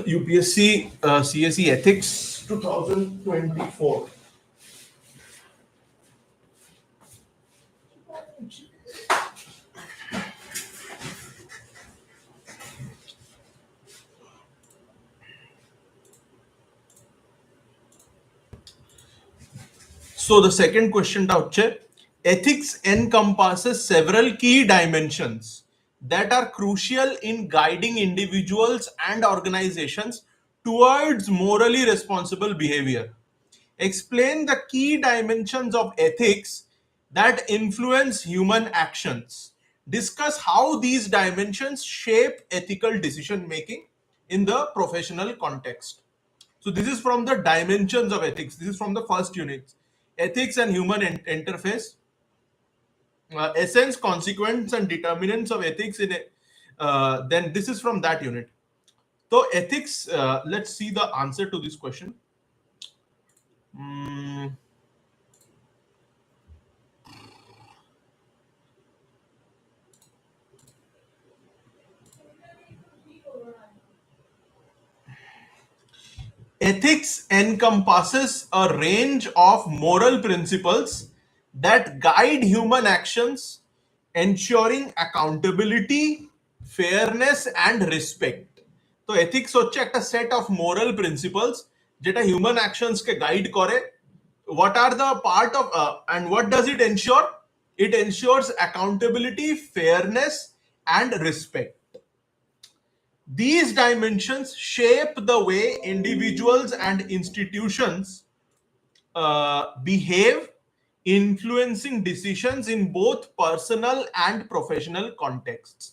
UPSC CSE Ethics 2024. So the second question છે, ethics encompasses several key dimensions that are crucial in guiding individuals and organizations towards morally responsible behavior. Explain the key dimensions of ethics that influence human actions. Discuss how these dimensions shape ethical decision making in the professional context. So this is from the dimensions of ethics. This is from the first unit. Ethics and human interface. Essence, consequence, and determinants of ethics in it. Then this is from that unit. So ethics. Let's see the answer to this question. Mm, Ethics encompasses a range of moral principles that guide human actions, ensuring accountability, fairness, and respect. তো ethics হচ্ছে একটা set of moral principles যেটা human actions কে guide করে. What are the part of and what does it ensure? It ensures accountability, fairness, and respect. These dimensions shape the way individuals and institutions behave, influencing decisions in both personal and professional contexts.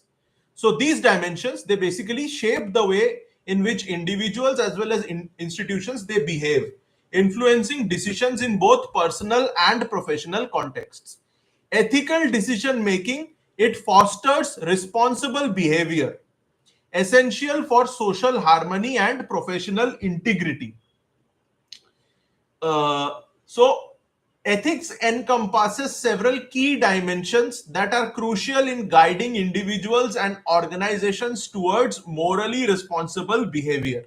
So these dimensions, they basically shape the way in which individuals as well as institutions they behave, influencing decisions in both personal and professional contexts. Ethical decision making, it fosters responsible behavior, essential for social harmony and professional integrity. So, ethics encompasses several key dimensions that are crucial in guiding individuals and organizations towards morally responsible behavior.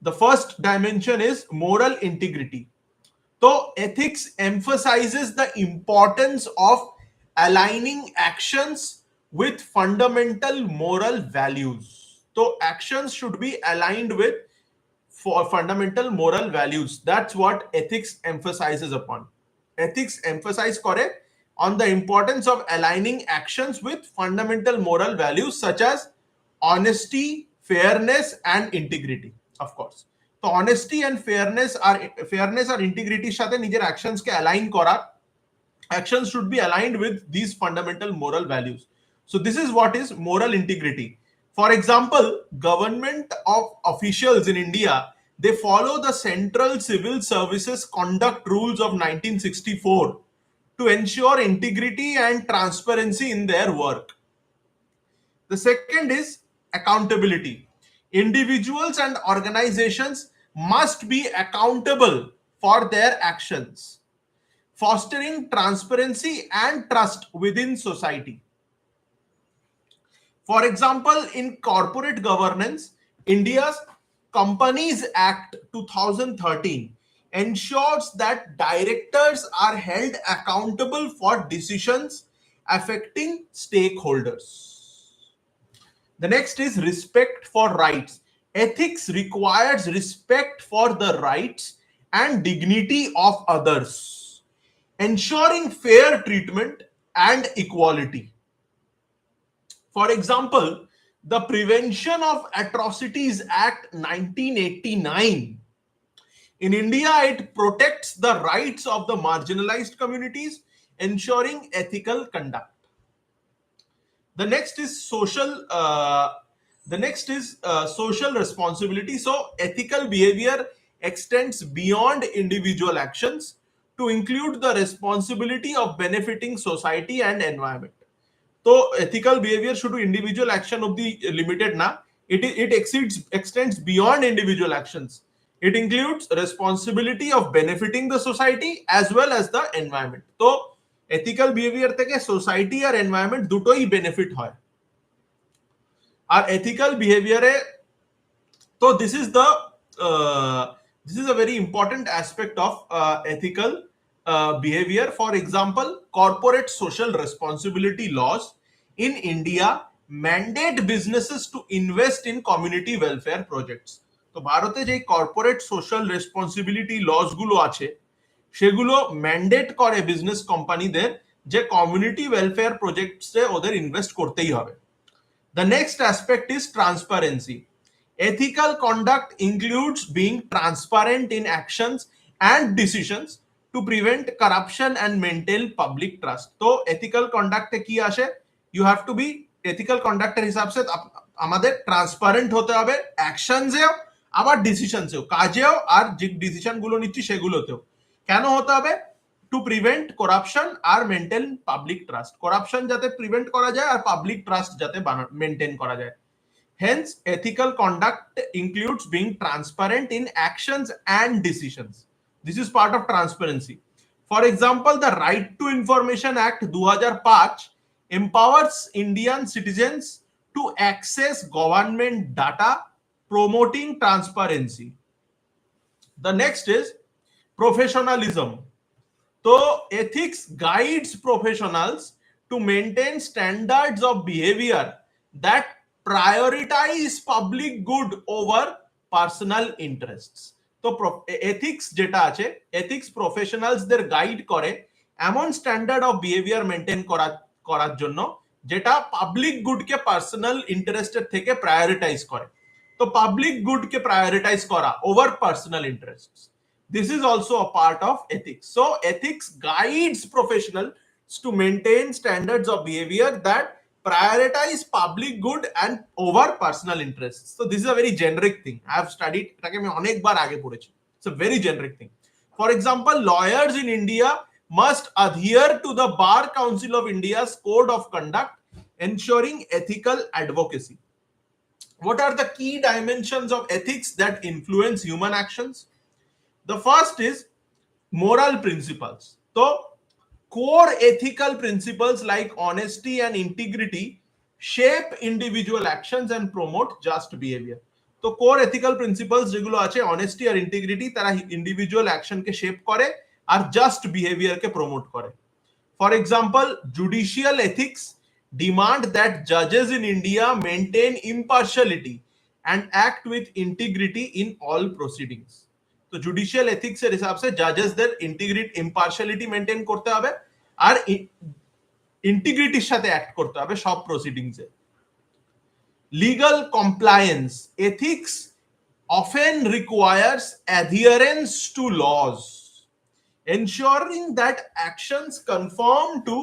The first dimension is moral integrity. So, ethics emphasizes the importance of aligning actions with fundamental moral values. So, actions should be aligned with for fundamental moral values. That's what ethics emphasizes upon. Ethics emphasize করে on the importance of aligning actions with fundamental moral values such as honesty, fairness, and integrity. Of course. So honesty and fairness or integrity সাথে নিজের actions কে align করা. Actions should be aligned with these fundamental moral values. So this is what is moral integrity. For example, government of officials in India, they follow the Central Civil Services Conduct Rules of 1964 to ensure integrity and transparency in their work. The second is accountability. Individuals and organizations must be accountable for their actions, fostering transparency and trust within society. For example, in corporate governance, India's Companies Act 2013 ensures that directors are held accountable for decisions affecting stakeholders. The next is respect for rights. Ethics requires respect for the rights and dignity of others, ensuring fair treatment and equality. For example, the Prevention of Atrocities Act 1989. In India, it protects the rights of the marginalized communities, ensuring ethical conduct. The next is social responsibility. So ethical behavior extends beyond individual actions to include the responsibility of benefiting society and environment. So ethical behavior should be individual action of the limited na. It extends beyond individual actions. It includes responsibility of benefiting the society as well as the environment. So ethical behavior থেকে society আর environment দুটোই benefit হয়। আর ethical behavior So this is a very important aspect of ethical behavior. For example, corporate social responsibility laws in India mandate businesses to invest in community welfare projects. তো ভারতে যে corporate social responsibility loss গুলো আছে সেগুলো mandate করে business কোম্পানিদের যে community welfare প্রজেক্টসে ওদের ইনভেস্ট করতেই হবে। The next aspect is transparency. Ethical conduct includes being transparent in actions and decisions to prevent corruption and maintain public trust. তো ethical conduct এ কি আসে? You have to be ethical conduct এর হিসাব সে আমাদের transparent হতে হবে অ্যাকশনসেও আবার ডিসিশনসেও, কাজেও আর যে ডিসিশন গুলো নিচ্ছি সেগুলোতেও। কেন হতে হবে? টু প্রিভেন্ট করাপশন আর মেনটেন পাবলিক ট্রাস্ট। করাপশন যাতে প্রিভেন্ট করা যায় আর পাবলিক ট্রাস্ট যাতে মেনটেন করা যায়। Hence, ethical conduct includes being transparent in actions and decisions. This is part of transparency. For example, the Right to Information Act 2005 empowers Indian citizens to access government data, promoting transparency. The next is professionalism. So, ethics guides professionals to maintain standards of behavior that prioritize public good over personal interests. তো ethics যেটা আছে, ethics প্রফেশনালসদের guide করে এমন standard of behaviour maintain করার জন্য যেটা public গুডকে personal ইন্টারেস্টের থেকে প্রায়োরিটাইজ করে। তো পাবলিক গুডকে প্রায়োরিটাইজ করা over personal interests, this is also a part of ethics. So ethics guides professionals to maintain standards of behavior that prioritize public good and over personal interests. So this is a very generic thing. I have studied এটাকে আমি অনেকবার আগে পড়েছি। It's a very generic thing. For example, lawyers in India must adhere to the Bar Council of India's code of conduct, ensuring ethical advocacy. What are the key dimensions of ethics that influence human actions? The first is moral principles. So, core ethical principles like honesty and integrity shape individual actions and promote just behavior. তো core ethical principles যেগুলো আছে honesty আর integrity তারা individual action কে shape করে আর just behavior কে promote করে। For example, judicial ethics demand that judges in India maintain impartiality and act with integrity in all proceedings. তো judicial ethics এর হিসাব সে জাজেসদের integrity ইম্পার্শিয়ালিটি maintain করতে হবে আর ইন্টিগ্রিটির সাথে অ্যাক্ট করতে হবে সব প্রসিডিংসে। Legal compliance ethics often requires adherence to laws, ensuring that actions conform to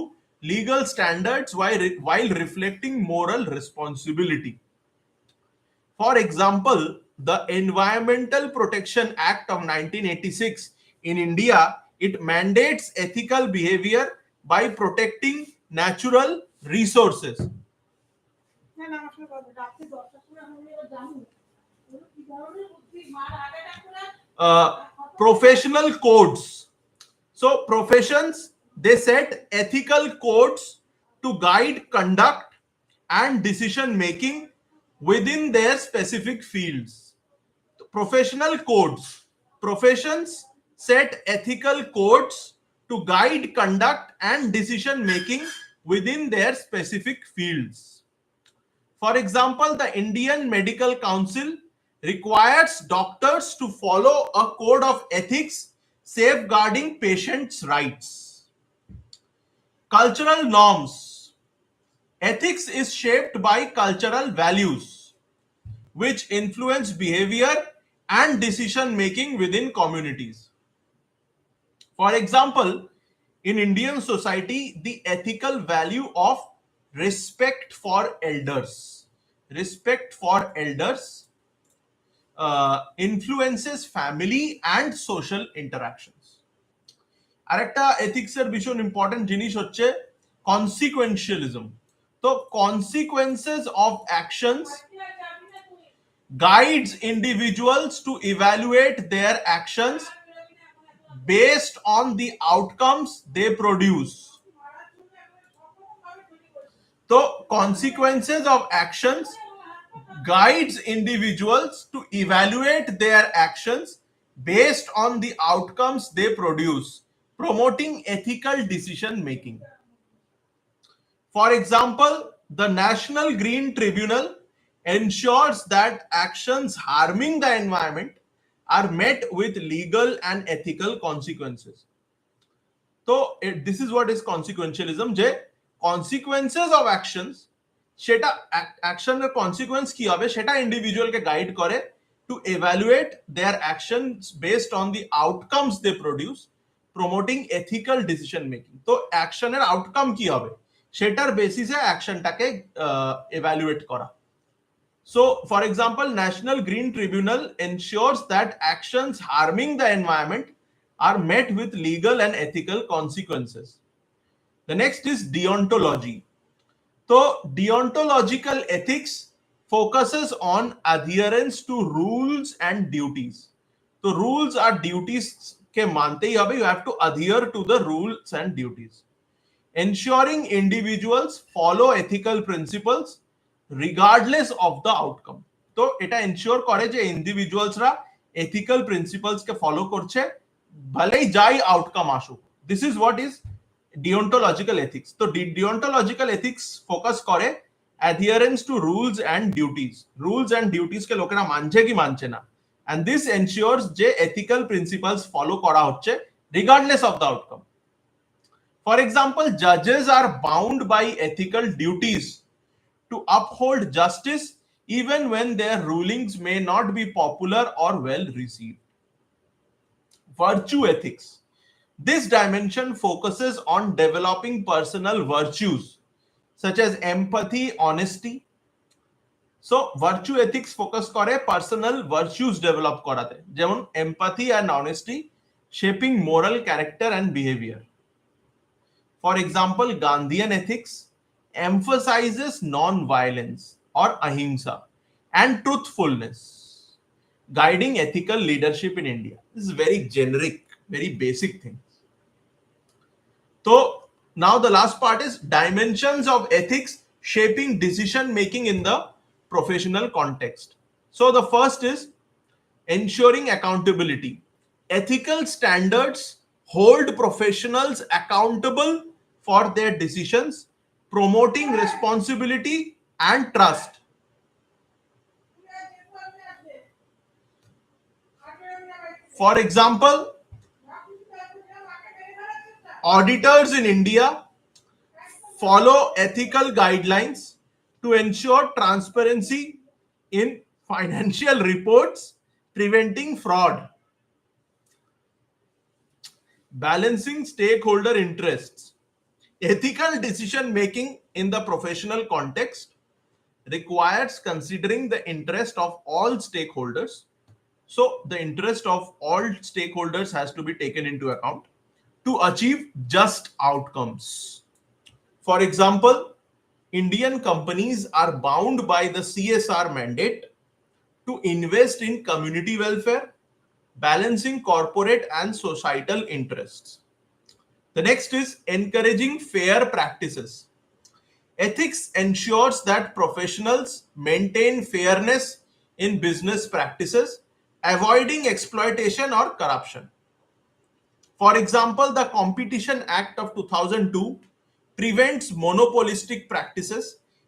legal standards while reflecting moral responsibility. For example, the Environmental Protection Act of 1986 in India, it mandates ethical behavior by protecting natural resources. Professional codes. So professions, they set ethical codes to guide conduct and decision making within their specific fields. Professional codes. Professions set ethical codes to guide conduct and decision making within their specific fields. For example, the Indian Medical Council requires doctors to follow a code of ethics safeguarding patients' rights. Cultural norms. Ethics is shaped by cultural values, which influence behavior and decision making within communities. For example, in Indian society, the ethical value of respect for elders influences family and social interactions. আরেকটা এথিক্সের ভীষণ important জিনিস হচ্ছে কনসিকুয়েন্সিয়ালিজম। তো consequences of actions guides individuals to evaluate their actions based on the outcomes they produce. So consequences of actions guides individuals to evaluate their actions based on the outcomes they produce, promoting ethical decision making. For example, the National Green Tribunal ensures that actions harming the environment are met with legal and ethical consequences. তো this is what is consequentialism, যে consequences of actions, সেটা অ্যাকশনের consequence কি হবে সেটা ইন্ডিভিজুয়ালকে guide করে two evaluate their actions based on the outcomes they produce, promoting ethical decision making. তো অ্যাকশনের আউটকাম কি হবে সেটার বেসিসে অ্যাকশনটাকে evaluate করা. So, for example, National Green Tribunal ensures that actions harming the environment are met with legal and ethical consequences. The next is deontology. So, deontological ethics focuses on adherence to rules and duties. So, rules are duties ke mante hi hobe, you have to adhere to the rules and duties. Ensuring individuals follow ethical principles regardless of the outcome. তো এটা ensure করে যে ইন্ডিভিজুয়ালসরা ethical প্রিন্সিপালসকে follow করছে ভলেই যাই outcome আসুক. This is what is deontological ethics. তো deontological ethics focus করে adherence to rules and duties. Rules and ডিউটিসকে লোকেরা মানছে কি মানছে না, অ্যান্ড দিস এনশিওরস যে এথিক্যাল প্রিন্সিপালস ফলো করা হচ্ছে regardless of the outcome. For example, judges are bound by ethical duties to uphold justice even when their rulings may not be popular or well received. Virtue ethics. This dimension focuses on developing personal virtues such as empathy, honesty. So, virtue ethics focus করে personal virtues develop করাতে, যেমন empathy and honesty, shaping moral character and behavior. For example, Gandhian ethics emphasizes non-violence or ahimsa and truthfulness, guiding ethical leadership in India. This is very generic, very basic things. So now the last part is dimensions of ethics shaping decision making in the professional context. So the first is ensuring accountability. Ethical standards hold professionals accountable for their decisions, promoting responsibility and trust. For example, auditors in India follow ethical guidelines to ensure transparency in financial reports, preventing fraud. Balancing stakeholder interests. Ethical decision making in the professional context requires considering the interest of all stakeholders. So the interest of all stakeholders has to be taken into account to achieve just outcomes. For example, Indian companies are bound by the CSR mandate to invest in community welfare, balancing corporate and societal interests. The next is encouraging fair practices. Ethics ensures that professionals maintain fairness in business practices, avoiding exploitation or corruption. For example, the Competition Act of 2002 prevents monopolistic practices,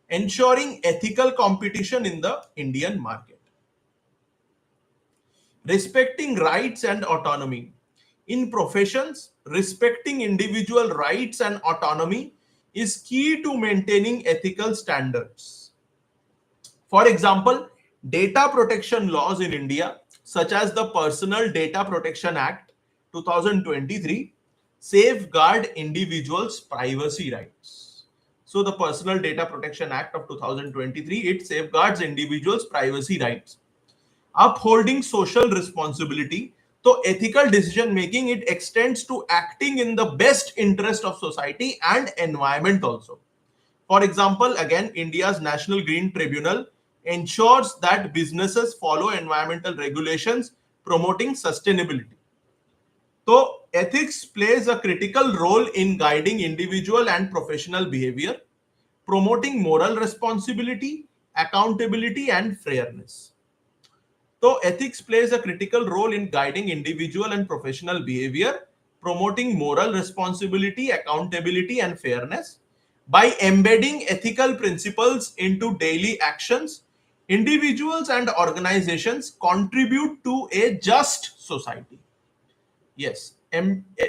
ensuring ethical competition in the Indian market. Respecting rights and autonomy. In professions, respecting individual rights and autonomy is key to maintaining ethical standards. For example, data protection laws in India, such as the Personal Data Protection Act 2023, safeguard individuals' privacy rights. So the Personal Data Protection Act of 2023, it safeguards individuals' privacy rights. Upholding social responsibility. So ethical decision making, it extends to acting in the best interest of society and environment also. For example, again, India's National Green Tribunal ensures that businesses follow environmental regulations promoting sustainability. So ethics plays a critical role in guiding individual and professional behavior, promoting moral responsibility accountability, and fairness. So, ethics plays a critical role in guiding individual and professional behavior, promoting moral responsibility, accountability, and fairness. By embedding ethical principles into daily actions, individuals and organizations contribute to a just society. Yes,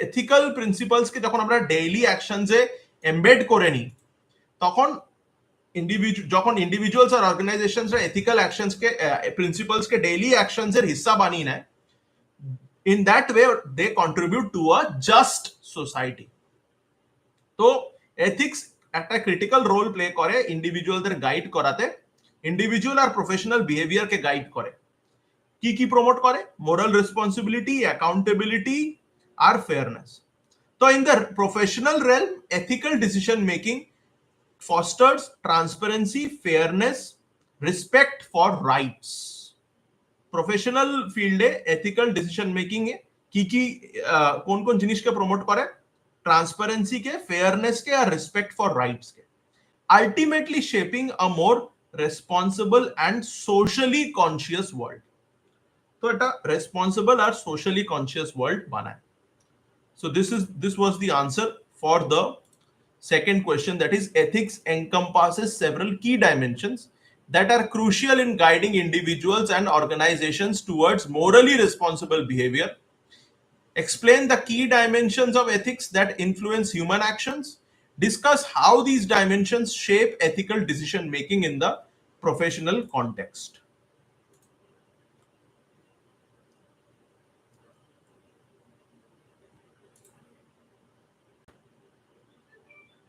ethical principles কে যখন আমরা daily অ্যাকশনসে embed করে নিই, তখন যখন individuals আর অর্গানাইজেশনসরা ethical অ্যাকশনসকে প্রিন্সিপালসকে daily অ্যাকশনসের হিস্সা বানিয়ে নেয়, in that way they contribute to a just society. তো ethics একটা ক্রিটিক্যাল রোল প্লে করে ইন্ডিভিজুয়ালদের গাইড করাতে, ইন্ডিভিজুয়াল আর প্রফেশনাল বিহেভিয়ারকে গাইড করে। কি কি প্রমোট করে? মোরাল রেসপন্সিবিলিটি, অ্যাকাউন্টেবিলিটি আর ফেয়ারনেস। তো in the professional realm, ethical decision making fosters transparency, fairness, respect for rights. Professional ফিল্ডে এথিক্যাল ডিসিশন মেকিং এ কি কি কোন কোন জিনিসকে প্রমোট করে? ট্রান্সপারেন্সিকে, ফেয়ারনেসকে আর রেসপেক্ট ফর রাইটসকে, ultimately shaping a more responsible and socially conscious world. তো এটা রেসপন্সিবল আর সোশ্যালি কনসিয়াস ওয়ার্ল্ড বানায়। So this was the answer for the second question, that is ethics encompasses several key dimensions that are crucial in guiding individuals and organizations towards morally responsible behavior. Explain the key dimensions of ethics that influence human actions. Discuss how these dimensions shape ethical decision making in the professional context.